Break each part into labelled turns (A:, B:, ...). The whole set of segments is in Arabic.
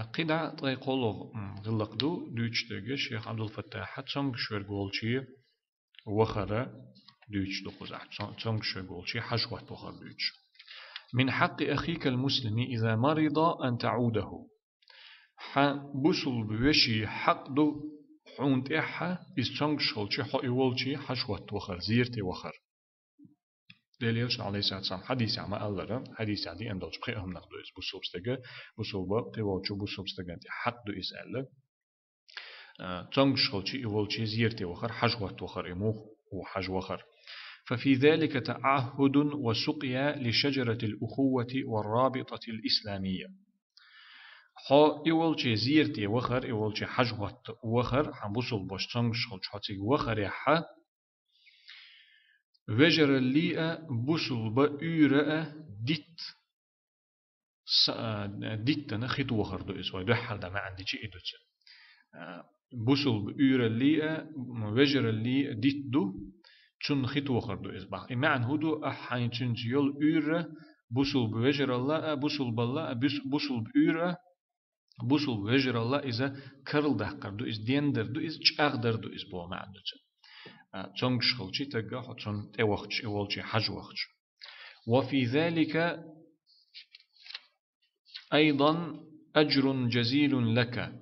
A: قدع طيقولو غلق دوش دقة شيخ عبد الفتاح تسونغ شوير قولشي وخرة دوش دقوزع تسونغ شوير قولشي حشوة وخر دوش من حق أخيك المسلم إذا مرض أن تعوده بوصل بوشي حق دو حونت إحا إستونغ شولشي حق يولشي حشوة وخر زيرتي وخر دليلش عليه الصلاة والسلام حديث عما الله حديث عدي أن دوش بخيهم نقدو إس بوصل بستغة بوصل بقوالشو بوصل بستغة حق دو إس ألا تونغ شولشي يولشي زيرتي وخر حشوة وخر إموخ وحج وخر ففي ذلك تعهد وسقيا لشجرة الأخوة والرابطة الإسلامية ها إولشي زيرتي وخر إولشي حجوة وخر حبوصل باش تنشل شحتي وخر يحا وجر الليئة بوصل بأورة ديت ديت نخيط وخر دو إسوي دو حال دا ما عندي شيء إدوتش بوصل بأورة الليئة وجر الليئة ديت دو تون خيط وخر دو إسبع إمعن هدو أحاين تنجيول أورة بوصل بوجر الله بوصل بالله بوصل بأورة بوصل بوجر الله إذا كرل ده قردو إز ديندر دو إز چاغدر دو إز بو معنى تونغ شخلشي تقا تون توخش إولشي حج وخش وفي ذلك أيضا أجر جزيل لك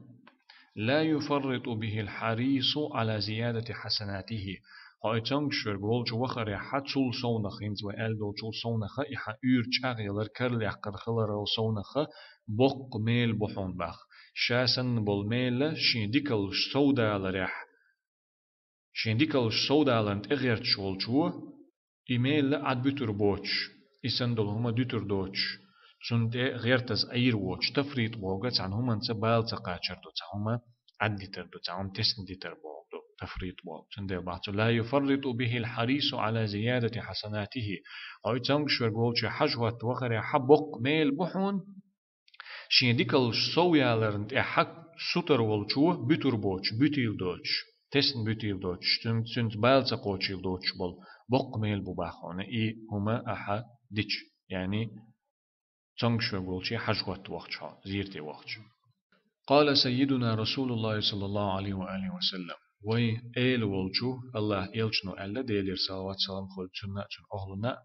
A: لا يفرط به الحريص على زيادة حسناته هاي تونغ شور بولج وخر حتشول صونخ إنز وآل دولشول صونخ إحا أور چاغ يلر كرل يحقر خلر صونخ بق ميل بحون بخ شاسن بول ميل شينديكل سودا لريح شينديكل سودا لنت إغير تشولشو إيميل عد بتر بوش إسندل هما دوتر دوش سند غير تز أير ووش تفريط بوغت عن هما نتبال تقاشر دو هما عد ديتر دو هم تسن ديتر بوغ تفريط بوغ سند بعض لا يفرط به الحريص على زيادة حسناته أو تنشر بولش حجوة وخر حبق ميل بحون شينديكل سويا لرنت حق سوتر ولشو بتر بوش بتيل دوش تسن بتيل دوش سند بال تقوشيل دوش بول بق ميل بباخونه إي هما أحا ديش يعني تنشر بولش حجوة وقتها زيرتي وقت قال سيدنا رسول الله صلى الله عليه وآله وسلم وي إيل ولشو الله إلشنو ألا ديلير صلوات سلام خل سنة أهلنا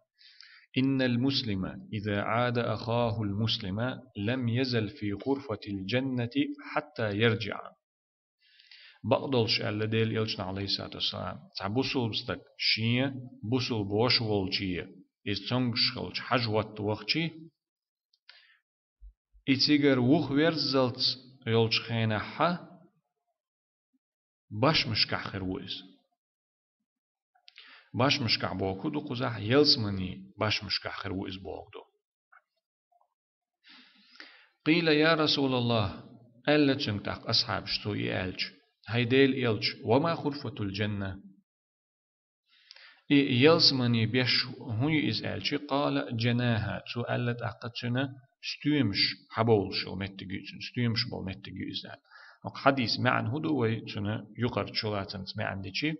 A: إن المسلم إذا عاد أخاه المسلم لم يزل في غرفة الجنة حتى يرجع بقدلش ألا ديل إلشنا عليه الصلاة والسلام تعبوصل بستك شيء بوصل بوش ولشية إز تنشخلش حجوة وقتي إتيجر وخ ورزلت يولش خينا حا باش مشكع خرويز باش مشكع بوكو دو قزح يلسمني باش مشكع خرويز بوكدو قيل يا رسول الله ألا تنتق أصحاب شتو يالج هيديل إلج وما خرفة الجنة يلسمني بيش هوي إز ألج قال جناها تو ألت أقتنا ستيمش حبولش ومتجيزن ستيمش بول متجيزن حديث معن هدو ويتنا يقر شلاتن معن ديشي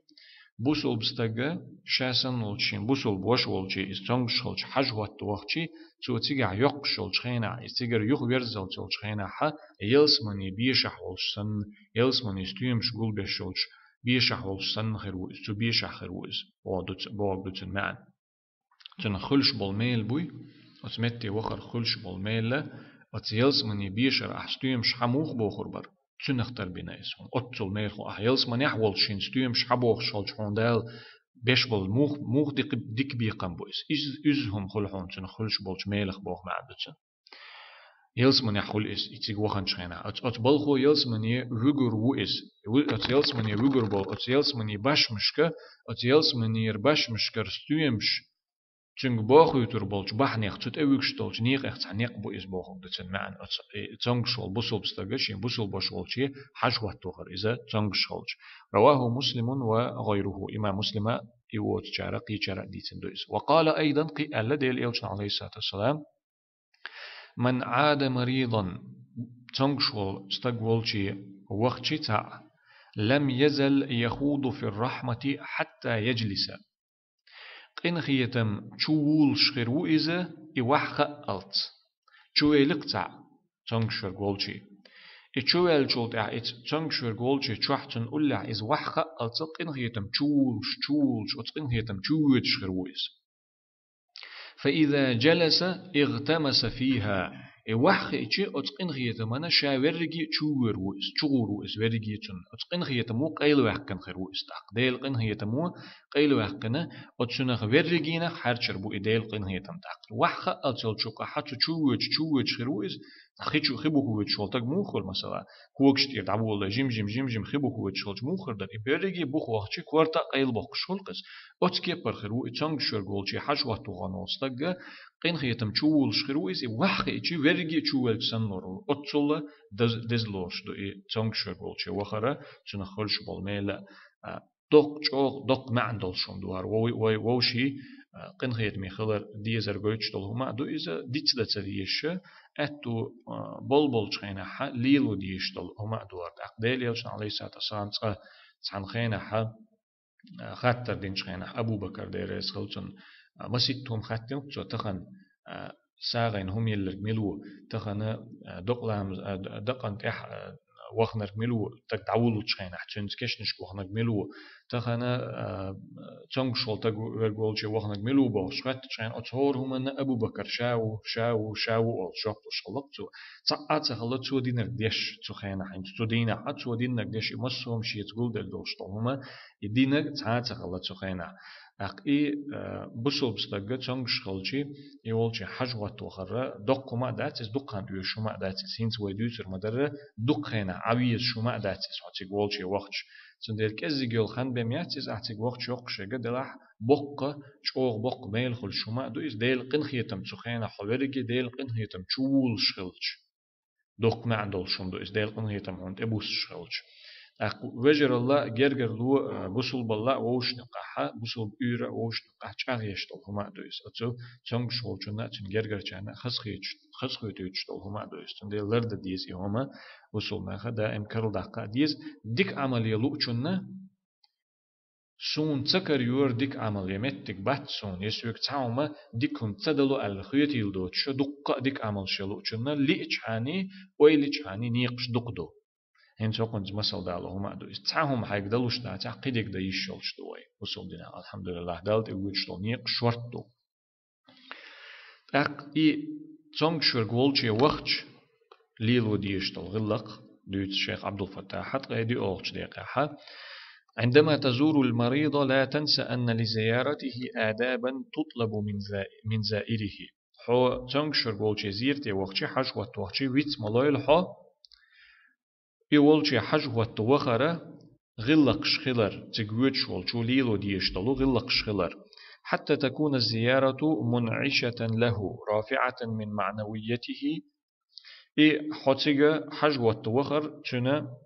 A: بوصل بستجا شاسن ولشين بوصل بوش ولشي استونغ شلش حجوة وقتي تو تيجع يق شلش خينا استيجر يق ورزل شلش خينا ح يلسمني بيشح ولشن يلسمني ستيمش قول بيشلش بيشح ولشن خيروز تو بيشح خيروز بوغدوتن معن تن خلش بالميل بوي أتمتي وخر خلش بالميل أتيلسمني بيشر أحستيم شحموخ بوخر بر تنختر بنا اسهم أتل ميخو أحيلسمني أحول شين ستيم شحبوخ شالش حوندال بيش بول موخ ديك بيقم بويس إزهم خلحون تن خلش بالش ميلخ بوخ معدتن يلسمني أحول إس إتيج وخن شخينا أتبلخو يلسمني وجر وإس أتيلسمني وجر بول أتيلسمني باش مشكا أتيلسمني باش مشكر ستيمش چنگ باخوی تر بالچ بح نیخ چت اویکش تولچ نیخ اخت نیخ بو از باخو دتن معن چنگ شول بوسول بستگش ين بوسول باشولچی حج وقت تخر إذا چنگ شولچ رواه مسلم وغيره إمام مسلم يوت شارقي شارق ديتن دويس وقال أيضا قي ألا ديل إلشن عليه الصلاة والسلام من عاد مريضا چنگ شول استقولچی وقتي تاع لم يزل يخوض في الرحمة حتى يجلس قين خيتم چول شخرو إذا إوحخ ألت چو إلقتع تنشر قولشي إتشوال جولت إت تنشر جولت تشوحتن أولع إز وحقة أتقن هيتم تشولش أتقن هيتم تشوش خرويس فإذا جلس اغتمس فيها وحق إتشي أتقن هيتم أنا شاورجي تشور ويس تشور ويس ورجي تن أتقن هيتم مو قيل وحقن خرويس تاق ديل قن هيتم مو قيل وحقن أتسنخ ورجينا حرشر بو إديل قن هيتم تاق وحق أتل شوكا حتى تشوش خرويس خيشو خبو هو تشولتك موخر مثلا كوكش تير دعو الله جيم خبو هو تشولج موخر در إبرجي بوخ وقتشي كورتا قيل بوخ شولقس أتكي برخرو إتشانج شرغولشي حش وقتو غانوستك قين خيتم تشول شخرو إز وحق إتشي ورجي تشول سنورو أتشول دزلوش دو إتشانج شرغولشي وخرا تنخلش بالميلا دق معندل شون دوار ووشي قن خيت ميخلر ديزر جوتش دلهما دو إذا ديتس دتسريش أتو بول شخينا ح ليلو ديش دلهما دوار أقدال يلشن عليه الصلاة والسلام عن خينا ح خاطر دين شخينا أبو بكر ديرس خلصن مسيتهم خاتم تو تخن ساغين هم يلر ملو تخن دقلام دقن تح وخنر ملو تك دعولو تشخينا حتشنز كشنش وخنر ملو تخنا تشنج شول تك ورغولشي وخنر ملو باش خات تشين أتصور هم أن أبو بكر شاو أو شوف شلقتو ساعات خلصو دينر ديش تخينا حين تدينا حتى دينر ديش مسهم شيء تقول دلوش هما يدينر ساعات خلصو خينا أقي بسول بستجد تشنج شلشي يولشي حجوة وخرة دق ما داتس دقان يشو ما داتس هينز ويدوسر مدرة دق خينا عويز شو ما داتس هاتي قولشي وقتش سندير كذي جيل خان بمياتس أعتقد وقت يوقش جدلح بق شوق بق ميل خل شو ما دو إز ديل قن خيتم تخينا حوالي ديل قن خيتم شول شلش دق ما عندول شون دو إز ديل قن خيتم عند أبوس شلش وجر الله جرجر لو بوصل بالله ووش نقاحة بوصل بيرة ووش نقاح شاغ يشتغل هما دويس أتو تونج شغل جنا تن جرجر جنا خسخيت يشتغل هما دويس تن دي لرد ديز هما وصل ما خدا كرل دقة ديز ديك عملية لو جنا سون تكر يور ديك عملية متك بات سون يسويك تعوما ديكم تدلو على خيط يلدوت شو دقة ديك عمل شلو جنا ليش هاني ويلش هاني نيقش دقدو هن سوقن مسال دالو هما دو استعهم حق دلوش دا تعقيدك دا يشلش دوي وصل دينا الحمد لله دالت يوش دو نيق شورتو اق اي تونج شور غولشي وقتش ليلو ديش دو غلق دوت الشيخ عبد الفتاح حتى يدي اوغش دقيقة عندما تزور المريض لا تنسى أن لزيارته آدابا تطلب من زائره حو تونج شور غولشي زيرتي وقتش حشوة وقتش ويت ملايل حو يولشي حج والتوخرة غلق شخلر تقويتش والشو ليلو ديشتلو غلق شخلر حتى تكون الزيارة منعشة له رافعة من معنويته حتيجا حج والتوخر تنا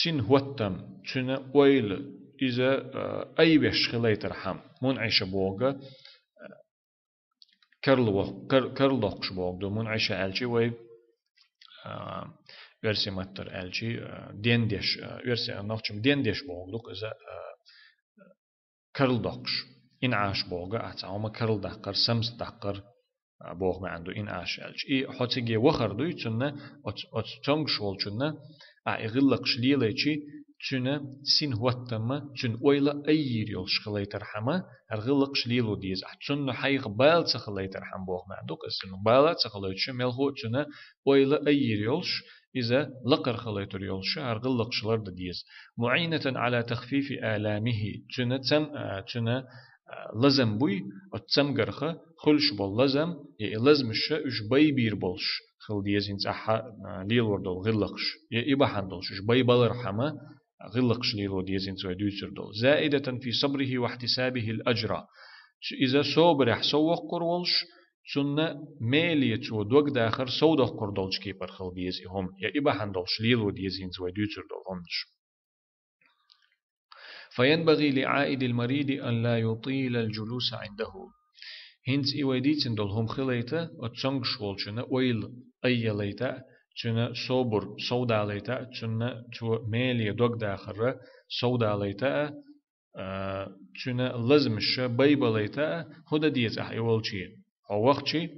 A: سن هوتم تنا ويل إذا أي بشخلي ترحم منعشة بوغا كرلوخش بوغا منعشة ألشي وي ورسي متر ألشي ديندش ورسي نوختم ديندش بوغلوك إذا كرل دقش إن عاش بوغا أتعوما كرل دقر سمس دقر بوغ ما عنده إن عاش ألش إي حتيجي وخر دوي تنا أتشنج شول تنا أغلق شليلة تنا سين هوتما تن ويلا أي ريول شخلي ترحمه أغلق شليلو ديز تنا حيق بال تخلي ترحم بوغ ما عندك إسنو بال تخلي تشمل هو تنا ويلا أي ريولش إذا لقر خليت ريولش أغلق شلرد ديز معينة على تخفيف آلامه تنا لازم بوي أتسم جرخة خلش باللازم لازمش إش باي بير بالش خل ديزين صح ليل وردل غلقش يبقى حندلش إش باي بالرحمة غلقش ليل وديزين سوى دوسر دول زائدة في صبره واحتسابه الأجر إذا صبر حسوق قرولش سنة مالية ودوق داخر سودق قردولش كيبر خل ديزي هم يبقى حندلش ليل وديزين سوى دوسر دول همش فينبغي لعائد المريض أن لا يطيل الجلوس عنده هنز إيواديتن دولهم خليتا أتشنج شوالشنا ويل أي ليتا تنا صبر سودا ليتا تنا تو مالي دوغ داخرة سودا ليتا تنا لازمش بيبا ليتا هدا ديت أحيوالشي أو وقتشي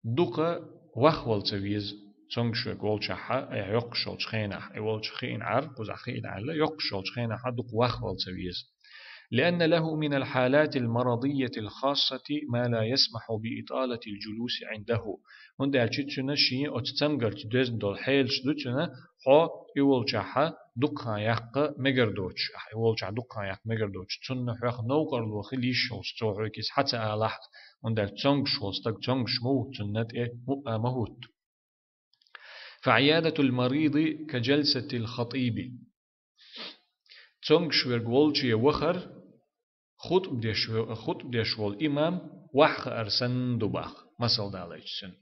A: دوقا وخوال تبيز تونغشو قولشها يقشل شخينح يولش خين عر قز خين علا يقشل شخينح دق وخل سويز لأن له من الحالات المرضية الخاصة ما لا يسمح بإطالة الجلوس عنده هند أشتنا شيء أتسمعر تدزن دول حيلش دوتنا حا يولشها دقها يق مجردوش يولش دقها يق مجردوش تنا حق نوقر لو خليش شو كيس حتى ألاح هند تونغش وستك تونغش مو تنت مهوت فعيادة المريض كجلسة الخطيب تونغش ورغولشي وخر خطب ديشوال إمام وحق أرسن دباخ مثل داليجسن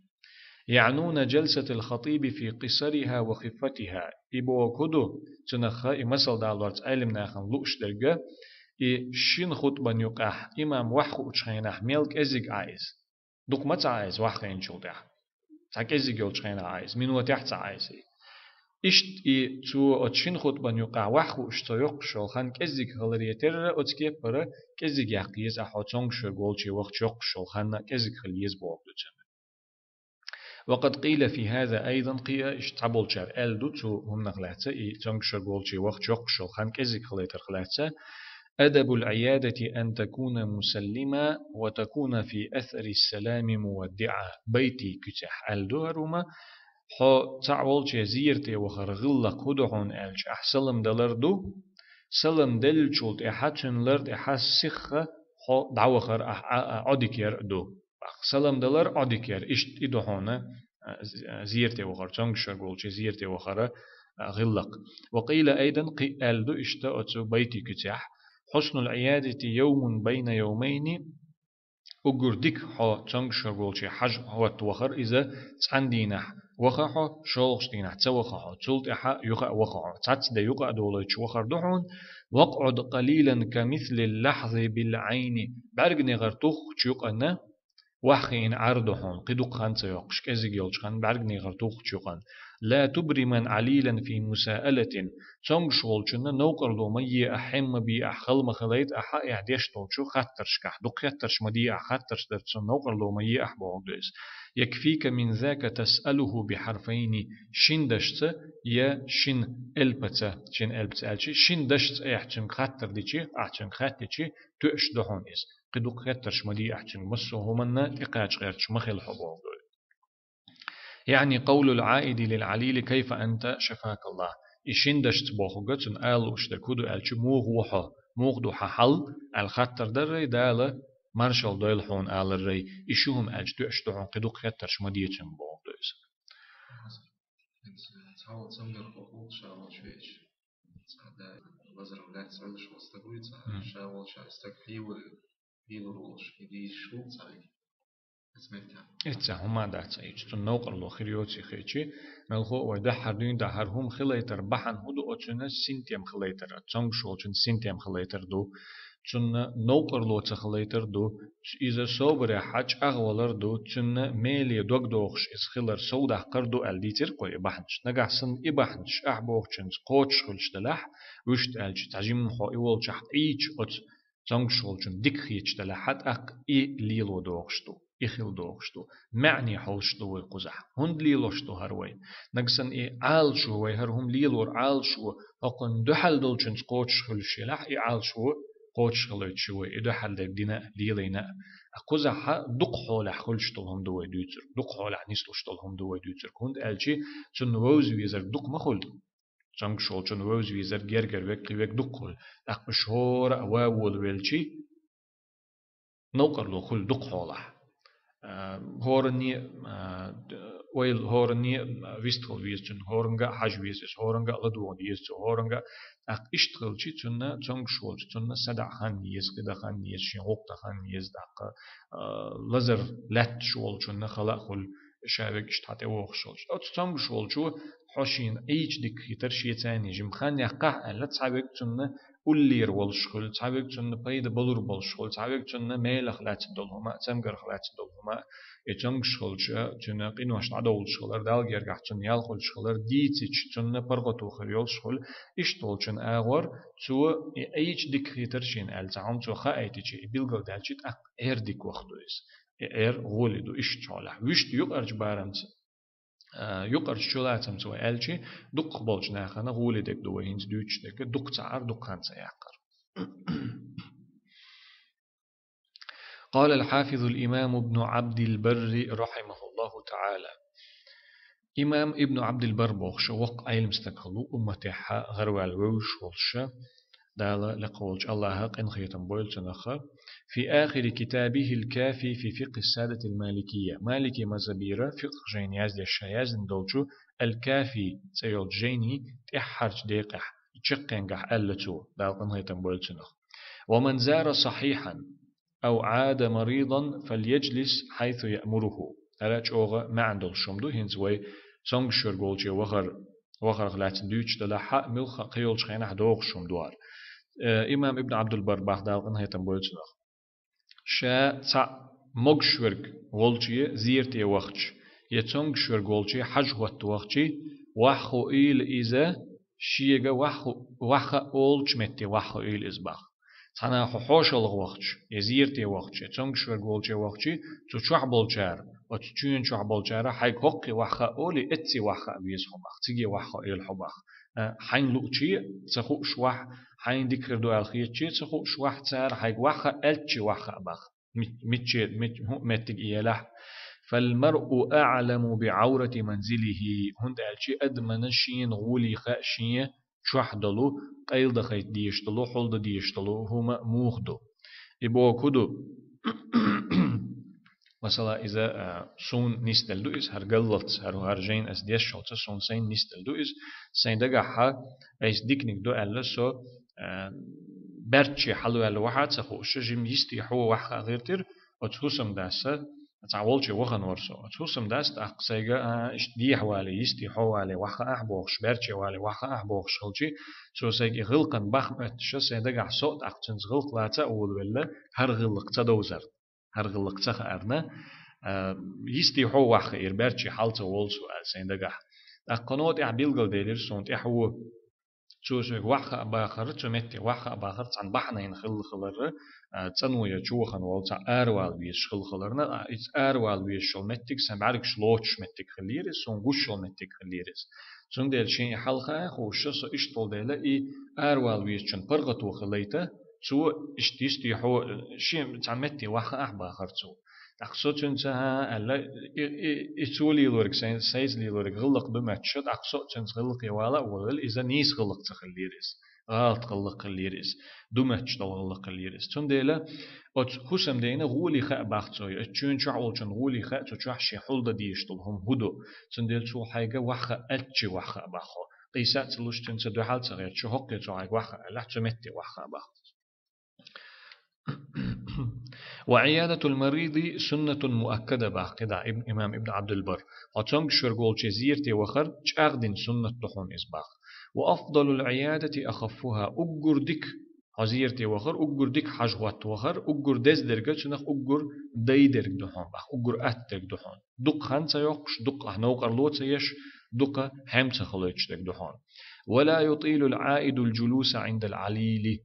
A: يعنون جلسة الخطيب في قصرها وخفتها إبو كدو تنخا مثل دالورت علم ناخن لوش درجة شين خطبة نيقاح إمام وحق أتشخينح ميلك أزيق عايز دوك ما تعايز وحق إنشو دح تاك أزيق يوتشخينح عايز من وتحت عايز إشت تو أتشين خطبة نيقع وحو اشتيق شو خان كزيك غلريتر أتكيب برا كزيك يقيز أحوتونغ شو قولشي وقت شوق شو خان كزيك خليز بوغدوتن وقد قيل في هذا أيضا قيا اشتعبول شار ألدو تو هم نغلاتة تونغ شو قولشي وقت شوق شو خان كزيك خليتر خلاتة أدب العيادة أن تكون مسلمة وتكون في أثر السلام مودعة بيتي كتح ألدو هروما حو تعول جزيرتي وخرغلا قدعون ألش أحسلم دلردو سلم دلجولت إحاتشن لرد إحاسخ حو دعوخر عدكير دو سلم دلر عدكير إشت إدوهونا زيرتي وخر تنشر قول جزيرتي وخر غلق وقيل أيضا قي ألدو إشتا أتسو بيتي كتاح حسن العيادة يوم بين يومين أجردك حو تنشر قول شي حج هو توخر إذا تعندينح وخا شولش دينا تسوخا تولت إحا يقع وخا تات دا يقع دولتش وخر دحون واقعد قليلا كمثل اللحظ بالعين برغني غرتوخ تشيقنا وحين عرضهم قدوق خان سيوقش كزيق يلشخان برغني غرتوخ تشيقن لا تبرمن عليلا في مساءلة تنشول شنا نوقر لو مي أحم بي أحخل مخليت أحا إعديش طوشو خطرش كح دوق خطرش مدي أحخطرش درتسن نوقر لو مي أحبوغ دوز يكفيك من ذاك تسأله بحرفين شين دشت يا شين ألبتا شين ألبتا ألشي شين دشت أحتن خطر ديشي أحتن خط ديشي تؤش دهون إس قدوق خطرش مدي أحتن مسو همنا إقاج غيرش مخل حبوغ يعني قول العائد للعليل كيف أنت شفاك الله إشين دشت بوخوغتن آل وشتكودو ألشي موغ وحا موغ دو حل الخطر در دالة مارشال دويل حون آل الري إشوهم ألش دو أشتوعون قدوق خطرش مديتن بوغ دويس إتسا هما داتا إجتون نوقر لو خريوتي خيتي ملخو ودحر دين دحر هم خليتر بحن هدو أتونا سنتيم خليتر أتسانگ شولچن سنتيم خليتر دو تون نوقر لو تخليتر دو إذا صبر حج أغولر دو تون ميلي دوغ دوغش إسخلر سودا قردو ألديتر قوي بحنش نجحسن إبحنش أحبوغشنس قوتش خلش دلح وشت ألش تعجيم خو إولش إيش أت تسانگ شولچن ديك خيتش دلحت أق إي ليلو دوغشتو إخيل دوغشتو معني حولشتو ويقزح هند ليلوشتو هروين نقصن إي عال شو ويهرهم ليلور عال شو أقن دحل دولشنس قوتش خلش لح إي عال شو قوتش خلوت شو إدو حل دينا ليلينا أقزح دق حول خلشتلهم دو دوتر دق حول نيستلشتلهم دو دوتر كنت ألشي تن ووز ويزر دق مخل تنگ شول تن ووز ويزر جرجر وك وك دقل أقشهور أواول ويلشي نوقر لو خل دق حوله هورني ويل هورني ويستخل ويستن هورنجا حج ويستس هورنجا لدوان يستو هورنجا أق إشتغل شيء تنا تنگ شول تنا سدع خان يز كده خان يز شين غوقت خان يز دق لزر لات شول تنا خلق خل شابك اشتحت اوخ شول أو تنگ شول شو حشين ايج ديك خيتر شيء ثاني جم خان يقع لا تصابك تنا ولير والشغل تعبك تن بيد بلور بالشغل تعبك تن ميل خلات دولهما تمجر خلات دولهما يتنگ شغل تن قينوش عدول شغل دال يرجع تن يال خل شغل ديتش تن برغتو خريول شغل اشتول تن اغور تو ايج ديك خيتر شين ال تعم تو خايتشي بيلغل دالشيت اير ديك وقتويس اير غولدو اشتولا ويشت يق ارج بارمت يقرش شلاتم سوى ألشي دق بولش ناخنا غولي دك دو هينز دوتش دك دق تعر دق خانسا يعقر. قال الحافظ الإمام ابن عبد البر رحمه الله تعالى إمام ابن عبد البر بوخش وق علم استقلو أمتها غروال ووش والش دال لقولش الله قن خيتم بويل تنخر في آخر كتابه الكافي في فقه السادة المالكية مالكي مزبيرة فقه جين يازد الشياز ندولشو الكافي سيول جيني تحرج ديقح تشقنقح ألتو دال قن خيتم بويل تنخر ومن زار صحيحا أو عاد مريضا فليجلس حيث يأمره ألاج أوغا ما عندل شمدو هنزوي سونغ شرغولجي وخر غلاتن دوتش دلا حق ملخ قيولش خينا دوغ شمدوار إمام ابن عبد البر بغداد إن هيتم بولتنخ شا تا مغشورغ غولجي زيرتي وقتش يتونغ شرغولجي حج وقت وقتي وحو إيل إذا شيغا وحا أولج متي وحو إيل إزباخ تانا حوش الوقت يزيرتي وقت تونغ شور قولتي وقت تشوح بولشار وتشون شوح بولشار حي حقي وخا اولي اتسي وخا بيز حبخ تيجي وخا ايل حبخ حين لوتشي تخو شوح حين ديكر دو الخيتشي تخو شوح تار حي وخا التشي وخا بخ متشي متج إيلاح فالمرء أعلم بعورة منزله هند الشي أدمن شين غولي خاشين شحدلو قيل دخيت ديشتلو حول ديشتلو هما موخدو إبو كدو مثلا إذا سون نستل دو إز هرجلت هرجين أس ديش شلت سون سين نستل دو إز سين دقا حا إس ديكنيك دو ألا سو برتشي حلو ألا واحد سخوش جيم يستي حو واحد غيرتر وتحسم داسة تعولش وخن ورسو تحسم داست أقصيجا إش دي حوالي يستي حوالي واحد أحبوخش برتشي والي واحد أحبوخش خلشي سو سيجي غلقن بخمت شو سيدقا صوت أقتنز غلق لا تأول ولا هر غلق تدوزر هر غلق تخ أرنا يستي حو واحد إربرتشي حالته والسو سيدقا أقنوت إعبيلغل ديلر سونت إحو تشوشك واخا باخر تمتي واخا باخر عن بحنا ين خلر تنوي تشوخن والتا اروال بيش خلرنا ات اروال بيش شو متك سمعرك شلوتش متك خليرس سون غوش متك خليرس سون ديل شين حلقه خوش سو اشتول ديلا اي اروال بيش چن برغتو خليته تو اشتيستي حو شين تعمتي واخا باخر تو أقصد أنها ألا إتولي لورك سيز لي لورك غلق بمتشد أقصد أنت غلق يوالا ولا إذا نيس غلق تخليرس غلط غلق الليرس دمتش دل غلق الليرس تون ديلا أت حسم دينا غولي خاء باختوي أتشون شعول شن غولي خاء تشوح شي حول ديش دلهم هدو تون ديل شو حاجة وخا أتشي وخا باخو قيسات تلوش تنسى دو حال تغير شو حقي شو حاجة وخا لا تمتي وخا باخو وعيادة المريض سنة مؤكدة باقدة إمام ابن عبد البر أتونغ شرقول جزيرتي وخر جاغدين سنة تحون إسباق وأفضل العيادة أخفها أجر ديك عزيرتي وخر أجر ديك حجوات وخر أجر دز درجة شنخ أجر داي درج دحون باخ أجر أت درج دحون دق خانسا يوقش دق هنوقر لوت يش دق همسا خلوش درج دحون ولا يطيل العائد الجلوس عند العليل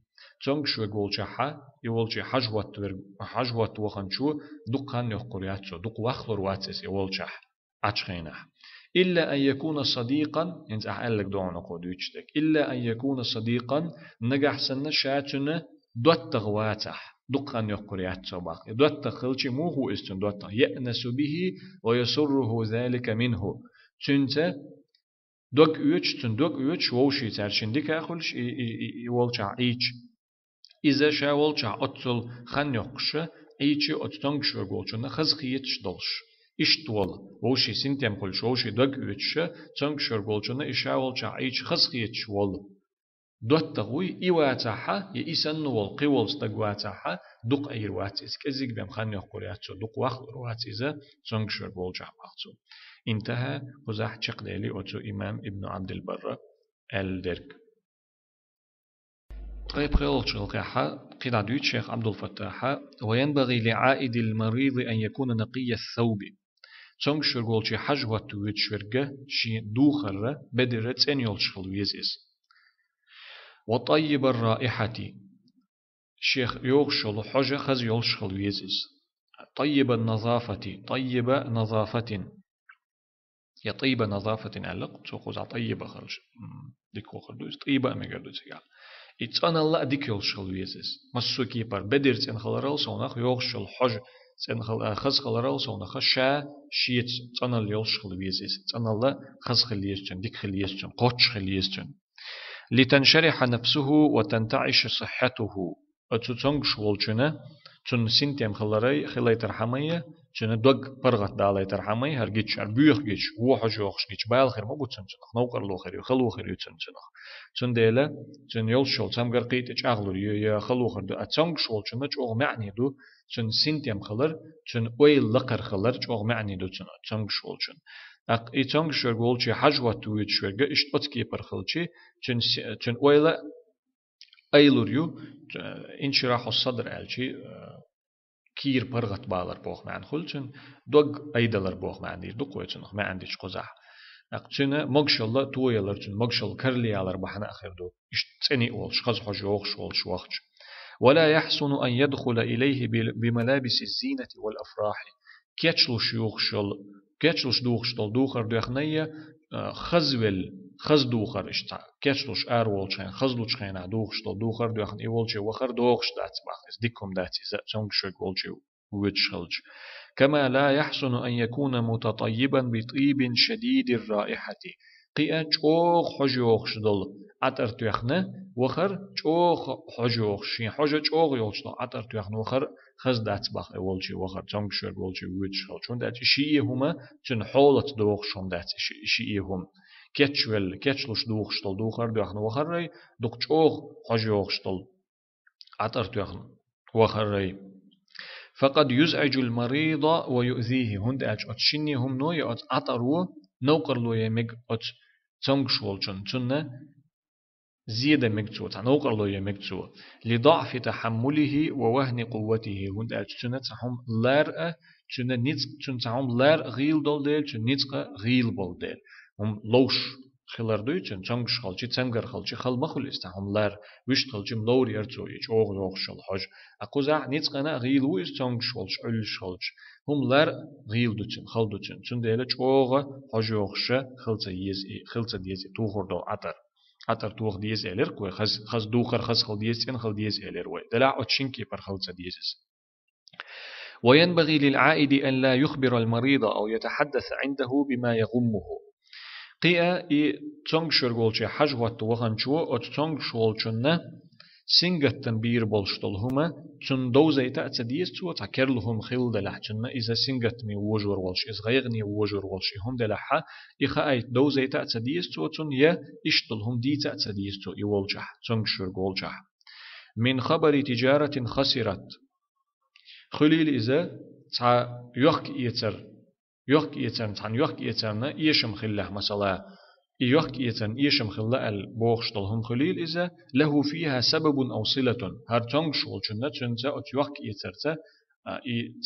A: تونغ شو يقول شحا يقول شي حجوات وخنشو دقان يقرياتشو دق وخلر واتس يقول شح أشخينه إلا أن يكون صديقا إنت أحلك دون قدوشتك إلا أن يكون صديقا نجح سنة شاتنا دوت غواتح دقان يقرياتشو باقي دوت خلشي مو هو استن دوت يأنس به ويسره ذلك منه تنت دوك يوتش تندوك يوتش ووشي ترشندك أخلش يقول شح إيش إذا شاول شا أتصل خن يقش أيشي أتتنق شو قولشنا خزقيتش دلش إشتول وشي سنتيم قولش وشي دق يتش تنق شو قولشنا إشاول شا أيش خزقيتش وول دوت تغوي إيواتها يإسن والقوال استقواتها دق أي رواتيز كزيك بهم خن يقولياتشو دق واخل رواتيزا تنق شو قولش عباقتو انتهى وزاح تشقديلي أتو إمام ابن عبد البر الدرك طيب خيال شلقحة قيل عدويت شيخ عبد الفتاح وينبغي لعائد المريض أن يكون نقي الثوب تونغ شرغول شي حجوة تويت شرغة شي دوخر بدرت أن يلشخل ويزيز وطيب الرائحة شيخ يوغشل حجة خز يلشخل ويزيز طيب النظافة طيب نظافة يا طيبة نظافة علق تسوق طيبة خرج ديكو خردوس طيبة أمجردوس يا إتسان الله ديك يلشل ويزس مسوكي بار بدر تن خلرال سونخ يوخشل حج تن خز خلرال سونخ شا شيت تسان الله يلشل ويزس تسان الله خز خليسجن ديك خليسجن قوتش خليسجن لتنشرح نفسه وتنتعش صحته أتسونغ شولجنا تون سنتيم خلري خلي ترحمية تون دوغ برغت دالي ترحمية هرجيتش أربيخ جيتش ووحش يوخش جيتش بايل خير ما بوتسن تنخ نوقر لو خير خلو خير يتسن تنخ تون ديلا تون يول شول تام قرقيت اج أغلر يا خلو خير دو أتسونغ شولجنا تشوغ معني دو تون سنتيم خلر تون ويل لقر خلر تشوغ معني دو تون أتسونغ شولجن أق إتسونغ شرغولشي حجوة تويت شرغ إشت أتكي برخلشي تون ويلا أيلوريو انشراح الصدر ألشي كير برغت بالر بوخ معن خلشن دوغ أيدلر بوخ معن دير دقوة ما عنديش قزح أقتنا مقشل تو يلرتن مقشل كرلي على بحنا آخر دو اشتني أولش خز حجوخش أولش وقتش ولا يحسن أن يدخل إليه بملابس الزينة والأفراح كيتشلوش يوخشل كيتشلوش دوخشتل دوخر دوخنية خزول خز دوخر اشتا كيتشلوش أرولشين خزلوش خينا دوخشتل دوخر دوخن إيولشي وخر دوخش داتس باخس ديكم داتي زاتسونغ شوك ولشي ويتشخلج كما لا يحسن أن يكون متطيبا بطيب شديد الرائحة قيا چوخ حجوخ شدل عطر توخنه وخر چوخ حجوخ شين حجو چوخ يوشدل عطر توخنه وخر خز داتس باخ اولشي وخر تونغ شوك ولشي ويتشخل چون دات شيء هما چون حولت دوخ شون دات شيء هم كيتشول كيتشلوش دوخ شتل دوخر دوخنه وخر ري دوخ چوخ حجوخ شتل عطر توخنه وخر ري فقد يزعج المريض ويؤذيه هند أتشني هم نوي أت عطرو نوقر لو يمك أت تنقشولشن تنة زيادة مكتوة نوقر لو يمكتوة لضعف تحمله ووهن قوته هند أتشنة تهم لار تنة نيتك تنهم لار غيل دول ديل تن نيتك غيل بول ديل هم لوش خلر دويتشن تنقش خالشي تنقر خالشي خل مخل استهم لار وش خالشي ملور يرتو يج أوغ يوخشل حج أقوزع نيتك أنا غيل ويس تنقش خالش علش خالش هم لار غيل دوتشن خل دوتشن تن ديلش أوغ حج يوخش خلص ديز توخر دو عطر توخ ديز إلير كوي خز دوخر خز خل ديز إن خل ديز إلير وي دلع أتشنكي بر خلص ديز وينبغي للعائد أن لا يخبر المريض أو يتحدث عنده بما يغمه قيا إي تونغ شرغولشي حجوات وغنشو أو تونغ شولشنا سنجت تنبير بولشتل هما تون دوزي تأتديس تو تكرلهم خيل دلحتنا إذا سنجت مي وجور والش إذا غيغني وجور والش هم دلحا إخا أي دوزي تأتديس تو تون يه إشتلهم دي تأتديس تو يولجح تونغ شرغولجح من خبر تجارة خسرت خليل إذا تا يحك يتر تان يحك يترنا يشم خله مثلا يحك يتن يشم خله البوخشتل هم خليل إذا له فيها سبب أو صلة هر تونغ شول شنة تنتا أو يحك يترتا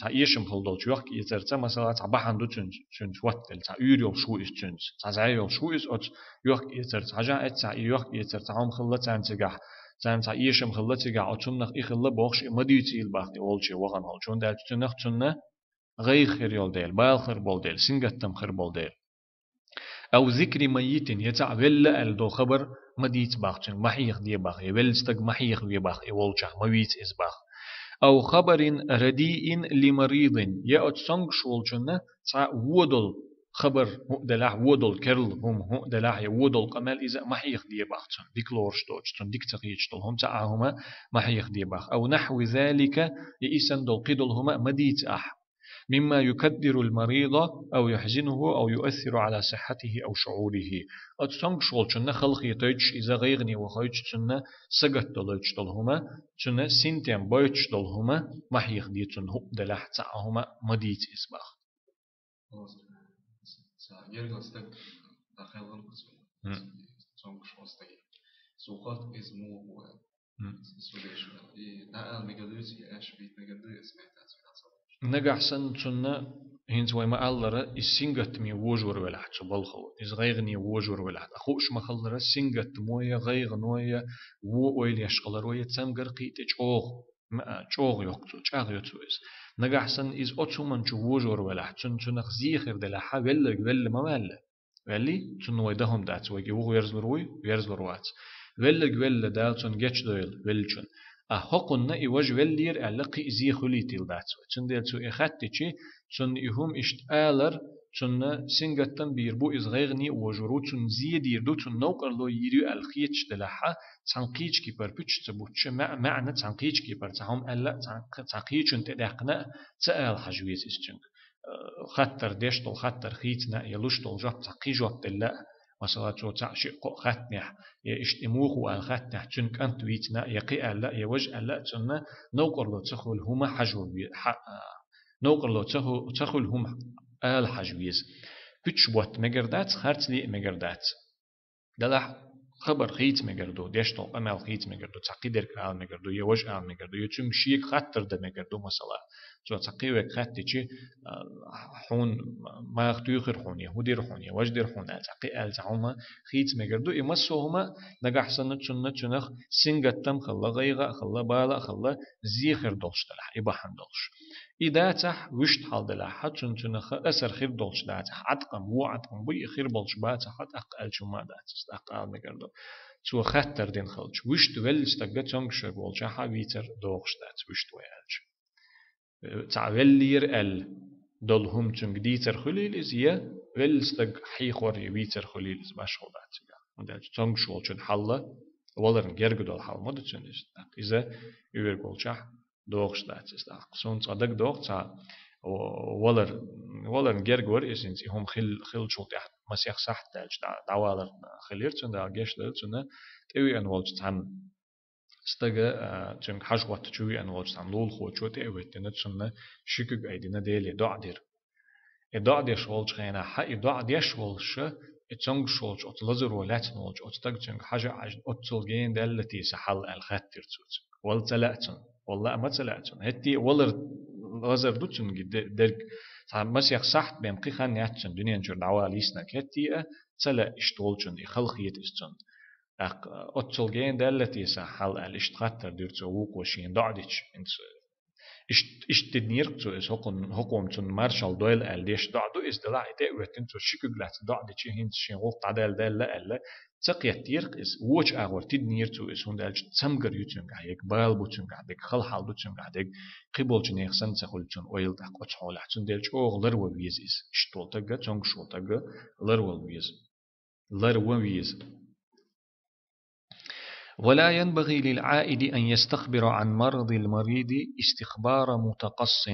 A: تا يشم خلدل يحك يترتا مثلا تا بحندو تنت واتل تا يوريو شو إس تنت تا زايو شو إس أو يحك يترتا جا تا يحك يترتا هم خله تنتجح تا يشم خله تجح أو تنخ إخله بوخش مديتي الباقي والشي وغن هال شون دال تنخ تنه غير خير يول ديل بايل خير بول ديل سنجتم خير بول ديل أو ذكر ميت يتع ولا الدو خبر مديت باخشن محيخ دي باخ يولستق محيخ دي باخ يولشح مويت إز باخ أو خبر رديء لمريض يأت سنگ شولشن تع ودل خبر دلاح ودل كرل هم دلاح ودل قمال إذا محيخ دي باخشن ديكلورش دوتشتن ديك تغيشتل هم تعهما محيخ دي باخ أو نحو ذلك يئسن دل قدل هما مديت مما يكدر المريض أو يحزنه أو يؤثر على صحته أو شعوره أتسنق شغل شنة خلق يتوجش إذا غيغني وخيج شنة سقط دلوش دلهما شنة سنتين بيتش دلهما محيخ ديتون هب دلح تعهما مديت إسباخ
B: سوقات اسمه نقل مجلس يعيش بيت مجلس
A: نجحسن شنة هنز وما ألرا السنجت مي وجور ولا حتى بالخو إز غيغني وجور ولا حتى أخوش ما خلرا السنجت مويا غيغ نويا وويل يشقلر ويا تسام قرقي تجوغ ما جوغ يقتو جاغ يتويس نجحسن إز أتومن جو وجور ولا حتى شنة خزيخر دلا حا ولا ما ولا ولي تون ويدهم دات ويجي ويرزلروات ولا دال تون جتش دويل ولشون أحقنا إيواج ولير ألقي زي خليتيل دات تون ديل تو إخاتتشي تون إهم إشت آلر تون سنجتن بيربو إزغيغني وجرو تون زي ديردو تون نوكر لو يريو الخيتش دلحا تنقيج كي بر بيتش تبوتش معنى تنقيج كي بر تهم ألا تنقيج انت دقنا تأل حجويز إستنك خطر ديشتل خطر خيتنا يلوشتل جاب تقيجوب دلا مثلا تو تعشق خطنح يشتموه والخطنح تنك أنت ويتنا يقي ألا يوج ألا تنا نوكر لو تخول هما حجوي نوكر لو تخول هما آل حجويز بيتش بوت مجردات خرتلي مجردات دلح خبر خيت مجردو ديشتل أمل خيت مجردو تعقيدر كال مجردو يوج آل مجردو يتم شيك خطر ده مجردو مثلا تو تقيوك خطتي حون ما يختيخر حون يهودير حون يوجدير حون تقي آل تعوما خيت مجردو يمسوهما نجح سنة تنخ سنجتم خلا غيغا خلا بالا خلا زيخر دولش دلح إباحن دولش إذا تح وشت حال دلح تنخ أسر خير دولش داتح عتقم مو عتقم بي خير بولش باتح أقل شما داتس أقل مجردو تو خطر دين خلش وشت ولستك تنشر بولش حويتر دوغش دات وشت ويالش تعولير دولهم تنك ديتر خليلز يا ولستك حيخور يويتر خليلز باشغل داتجا وده تنك شول شد حلا ولرن جرگ دول حال مود تنيس إذا يور بولشح دوغش داتس سون صدق دوغ تا ولرن جرگ ور إسنتي هم خل شول تحت مسيح صح تاج دعوالر خلير تن دا جيش دل تن تيوي أن ولش تام استجا تنك حجوات تشوي أن ولش تام لول خو تشوت أويت تن تسمى شكك أيدينا ديلي دعدير الدعدير شولش خينا حق الدعدير شولش اتسونغ شولش اتلزر ولاتن ولش اتتاج تنك حاجة اتلجين دالتي سحل الخاتر تسوت والتلاتن والله ما تلاتن هتي ولر لزر دوتن درك مسيح صح بهم قيخان ياتن دنيا نجر دعواليسنا كتي تلا اشتولشن خلقيت استن اتلجين دالتي سحل الاشتخاتر ديرتو وقوشين دعديش انت اشتدنيرك تو اس حكم تون مارشال دويل الديش دعدو اس دلا ايتي وتن تو شيكغلات دعدي تشي هين شين غلط عدال دلا الا تقيتيرك اس ووش اغور تدنير تو اس هوند الج تسمغر يوتون غايك بال بوتون غادك خل حال بوتون غادك قبول جنيخ سن تخول تون اويل داك اوتشول تون دلج اوغلر ويز اس شتولتغا تونغ شولتغا لر ويز لر ويز ولا ينبغي للعائد أن يستخبر عن مرض المريض استخبار متقص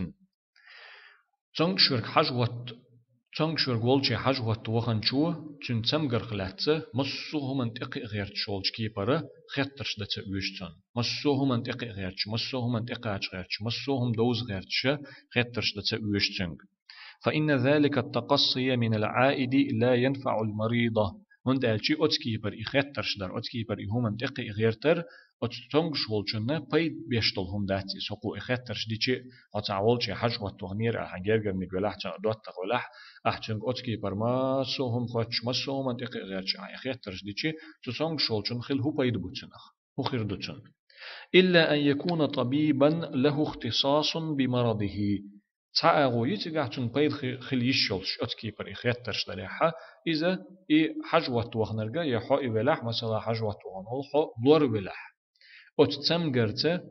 A: تنشر قولش حجوة وخن شو تنتمغر خلاتة مصوه منطقي غير تشولش كيبرة خطرش دتا ويشتن مصوه منطقي غيرش مصوه منطقي غيرش مصوهم دوز غيرش خطرش دتا ويشتن فإن ذلك التقصي من العائد لا ينفع المريضة من دالشي أتكيبر إخطرش در أتكيبر إهومن دقي غيرتر أتتونغ شولشنا بيد بيشتلهم داتي سوقو إخطرش ديشي أتعولشي حج وتغنير أحجيرجر نقولح دوت تغلح أحتنغ أتكيبر ما سوهم خوش ما سوهم دقي غيرش إخطرش ديشي تتونغ شولشن خل هو بيد بوتنخ هو خير دوتن إلا أن يكون طبيبا له اختصاص بمرضه تعاغو يتقعتن بيد خليشولش أتكيبر إخطرش دليحة إذا حجوة وغنرجا يحو إبلاح مثلا حجوة وغنولحو لور ولاح أتتمغرت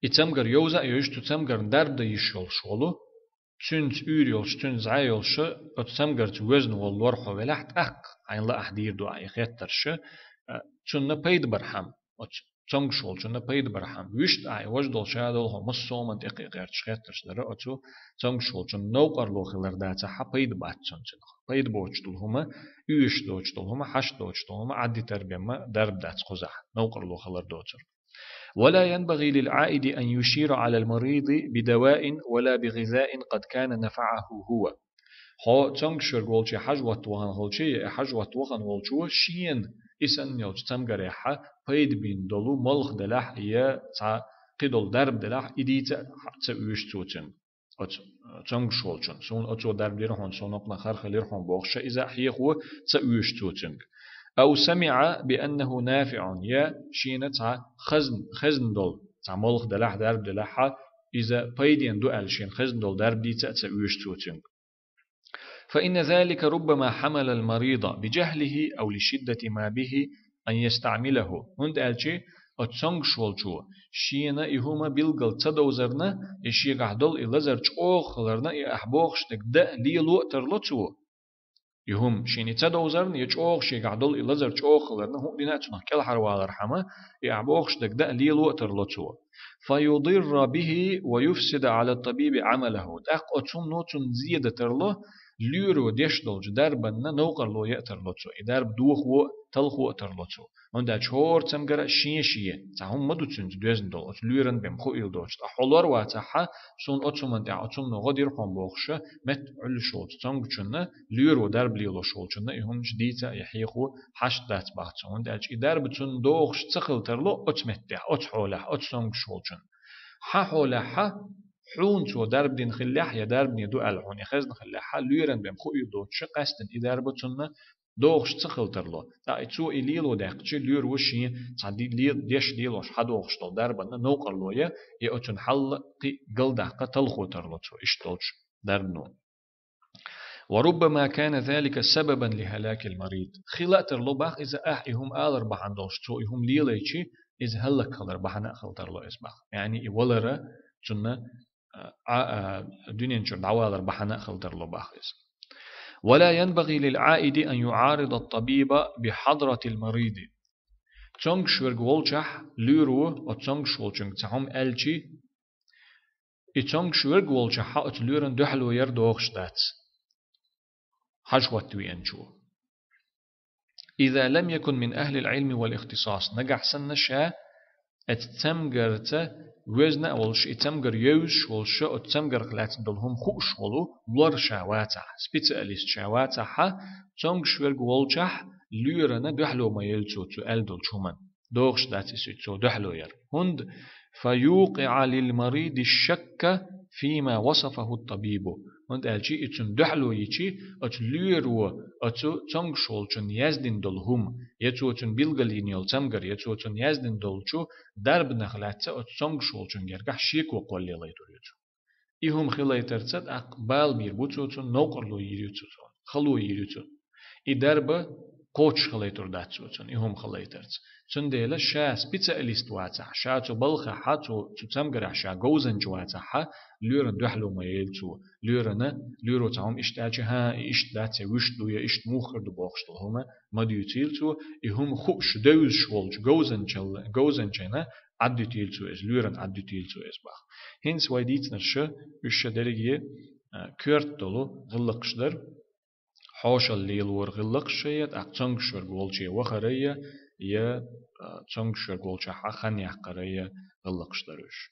A: إتمغر يوزا يوش تتمغر درب دا يشول شولو تنت يولش تنت زعيولش أتتمغرت وزن واللورحو ولاح تأق عين لا أحدير دو أي خيطرش تنة بيد برحم تنگ شول چون پید برهم ویشت آی وجدال شادل هم مسومن دقیق غیرش خیرش داره اتو تنگ شول چون نو قرلو خلر داتا ح پید بات چون چن پید بوچتل هم یوش دوچتل هم حش دوچتل هم عدی تربیه ما درب دات خزح نو قرلو خلر دوچر ولا ينبغي للعائد أن يشير على المريض بدواء ولا بغذاء قد كان نفعه هو ها تنگ شرگولچی حجوت وهن هولچی حجوت وهن هولچو شين إسن يوج تمغريحة بيد بين دولو ملخ دلح يا تا قدول درب دلح إديت تا ويش توتن تنگ شولچن سون أتو درب دير هون سون أقنا خرخ لير هون بوخش إذا حيخو تا ويش توتن أو سمع بأنه نافع يا شين تا خزن دول تا ملخ دلح درب دلح إذا بيدين دو ألشين خزن دول درب دي تا ويش توتن فإن ذلك ربما حمل المريض بجهله أو لشدة ما به أن يستعمله هند ألشي أتسنغ شولشو شينا إهما بيلغل تدوزرنا إشي قعدل إلزر چوخلرنا إحبوخشتك دا ليلو ترلوتسو يهم شيني تدوزرن يچوخ شي قعدل إلزر چوخلرنا هم ديناتنا كل حروال رحمة إحبوخشتك دا ليلو ترلوتسو فيضر به ويفسد على الطبيب عمله داق أتسم نوتن زيادة ترلو ليرو ديشدلج دربنا نوقر لو يأتر لوتسو درب دوخ و تلخو أتر لوتسو وندا چور تمگر شيه تهم مدو تسنج دوزن دول أت ليرن بهم خو إل دوش تحولار واتحا سون أتسم من دع أتسم نغدير قم بوخش مت عل شول تسنج چنا ليرو درب ليلو شول چنا يهم جديتا يحيخو حش دات بحث وندا چ درب تسن دوخش تخل ترلو أتمت أت حوله أت سنج شول چن حوله حون تو درب دين خلاح يا درب ندو الحون يخزن خلاح ليرن بهم خو يدو تش قستن إدار بتشنا دوغش تخل ترلو تا إتسو إليلو داقش لير وشي تعدي ليل ديش ليلوش حدوغش تل دربنا نوقر لويا يأتون حل قل داقة تلخو ترلو تو إشتولش دربنو وربما كان ذلك سببا لهلاك المريض خلا ترلو باخ إذا إهم آلر بحندوش تو إهم ليليشي إذا هلك خلر بحنا خل ترلو إسباخ يعني ولرا جنة دنيا نشر دعوة بحنا خلتر له باخذ ولا ينبغي للعائد أن يعارض الطبيب بحضرة المريض تونغ شورغ ولشح ليرو وتونغ شولشنغ تهم ألشي تونغ شورغ ولشح أتلورن دحلو يردوخش دات حجوة وينشو إذا لم يكن من أهل العلم والاختصاص نجح سنشا اتتمغرت وزنا ولش اتمغر يوش ولش اتمغر قلات دلهم خوش ولو ولر شاواتا سبيتاليست شاواتا ها تونغ شورغ ولشح ليرنا دحلو ما يلتو تو الدل شومن دوغش داتي سيتو دحلو ير هند فيوقع للمريض الشك فيما وصفه الطبيب هند الجي اتن دحلو يجي ات ليرو اتو تونغ شولچن يزدين دلهم يتو اتن بيلغلين يل تمغر يتو اتن يزدين دلچو درب نخلات ات تونغ شولچن يرغح شيك وقولي ليتوريتو إهم خلايترتت أقبال بيربوتو اتن نوقرلو يريتو خلو يريتو إدرب قوش خلايتور داتسو اتن إهم خلايترت تن ديلا شا سبيتsa اليست واتح شا تو بلخ حاتو تمغر شا غوزن جواتح لورن دحلو ما يلتو لورو تاهم اشتاجي ها اشتاتي وشتو يا اشت موخر دو بوخشتل هما ما ديوتيلتو إهم خوش دوز شولج غوزن جنا عديتيلتو إز لورن عديتيلتو إز باخ هنس وايديتنا شا وش درجة كورت دولو غلقشدر حوش الليل ورغلقشيت أقتنقشر قولشي وخرية يا تنقشر قولشي حخن يحقرية غلقشدرش